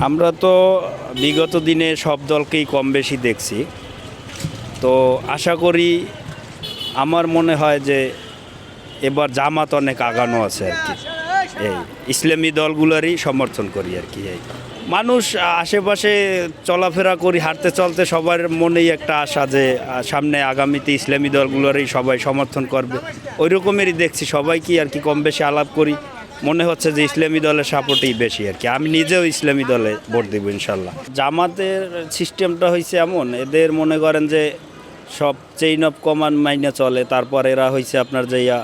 আমরা তো বিগত দিনে সব দলকেই কম বেশি দেখছি। তো আশা করি, আমার মনে হয় যে এবার জামাত অনেক আগানো আছে আর কি। এই ইসলামী দলগুলোরই সমর্থন করি আর কি। এই মানুষ আশেপাশে চলাফেরা করি, হাঁটতে চলতে সবার মনেই একটা আশা যে সামনে আগামীতে ইসলামী দলগুলোরই সবাই সমর্থন করবে। ওই রকমেরই দেখছি, সবাই কি আর কি কম বেশি আলাপ করি, মনে হচ্ছে যে ইসলামী দলের সাপোর্টই বেশি আর কি। আমি নিজেও ইসলামী দলে ভোট দেবো ইনশাল্লাহ। জামাতের সিস্টেমটা হয়েছে এমন, এদের মনে করেন যে সব চেইন অফ কমান্ড মাইনে চলে। তারপর এরা হয়েছে আপনার যাইয়া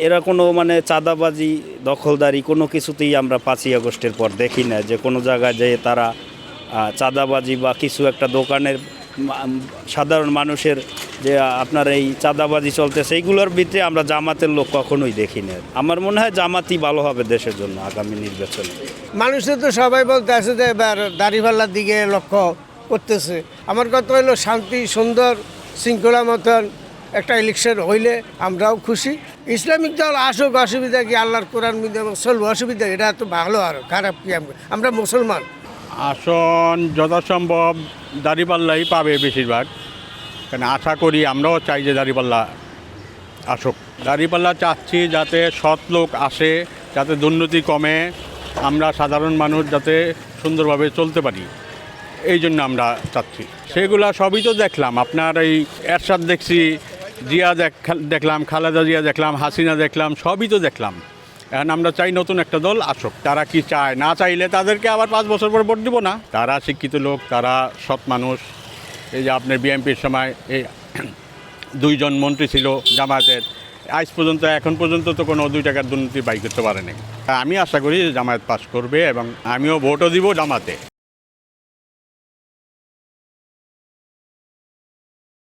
এরা কোনো মানে চাঁদাবাজি দখলদারি কোনো কিছুতেই আমরা 5ই আগস্টের পর দেখি না যে কোনো জায়গায় যেয়ে তারা চাঁদাবাজি বা কিছু একটা দোকানের সাধারণ মানুষের যে আপনার এই চাঁদাবাজি চলতেছে, এইগুলোর ভিতরে আমরা জামাতের লোক কখনোই দেখি না। আমার মনে হয় জামাতই ভালো হবে দেশের জন্য আগামী নির্বাচনে। মানুষের তো সবাই বলতে আছে যে এবার দাড়িপাল্লার দিকে লক্ষ্য করতেছে। আমার কথা হলো শান্তি সুন্দর শৃঙ্খলা মতন একটা ইলেকশন হইলে আমরাও খুশি। ইসলামিক দল আসুক, অসুবিধা কি, আল্লাহর কোরআন চলবো, অসুবিধা এটা তো ভালো আর খারাপ কি, আমরা মুসলমান। আসন যথাসম্ভব দাঁড়িপাল্লাই পাবে বেশিরভাগ, কারণ আশা করি আমরাও চাই যে দাঁড়িপাল্লা আসুক। দাঁড়িপাল্লা চাচ্ছি যাতে সৎ লোক আসে, যাতে দুর্নীতি কমে, আমরা সাধারণ মানুষ যাতে সুন্দরভাবে চলতে পারি, এই জন্য আমরা চাচ্ছি। সেগুলা সবই তো দেখলাম, আপনার এই এরশাদ দেখছি, জিয়া দেখলাম, খালেদা জিয়া দেখলাম, হাসিনা দেখলাম, সবই তো দেখলাম। এখন আমরা চাই নতুন একটা দল আসুক। তারা কি চায়, না চাইলে তাদেরকে আবার 5 বছর পর ভোট দিব না। তারা শিক্ষিত লোক, তারা সৎ মানুষ। এই যে আপনার বিএনপির সময় এই 2 জন মন্ত্রী ছিল জামায়াতের, আজ পর্যন্ত এখন পর্যন্ত তো কোনো 2 টাকার দুর্নীতি বাই করতে পারেনি। আমি আশা করি যে জামায়াত পাস করবে এবং আমিও ভোটও দিব জামাতে।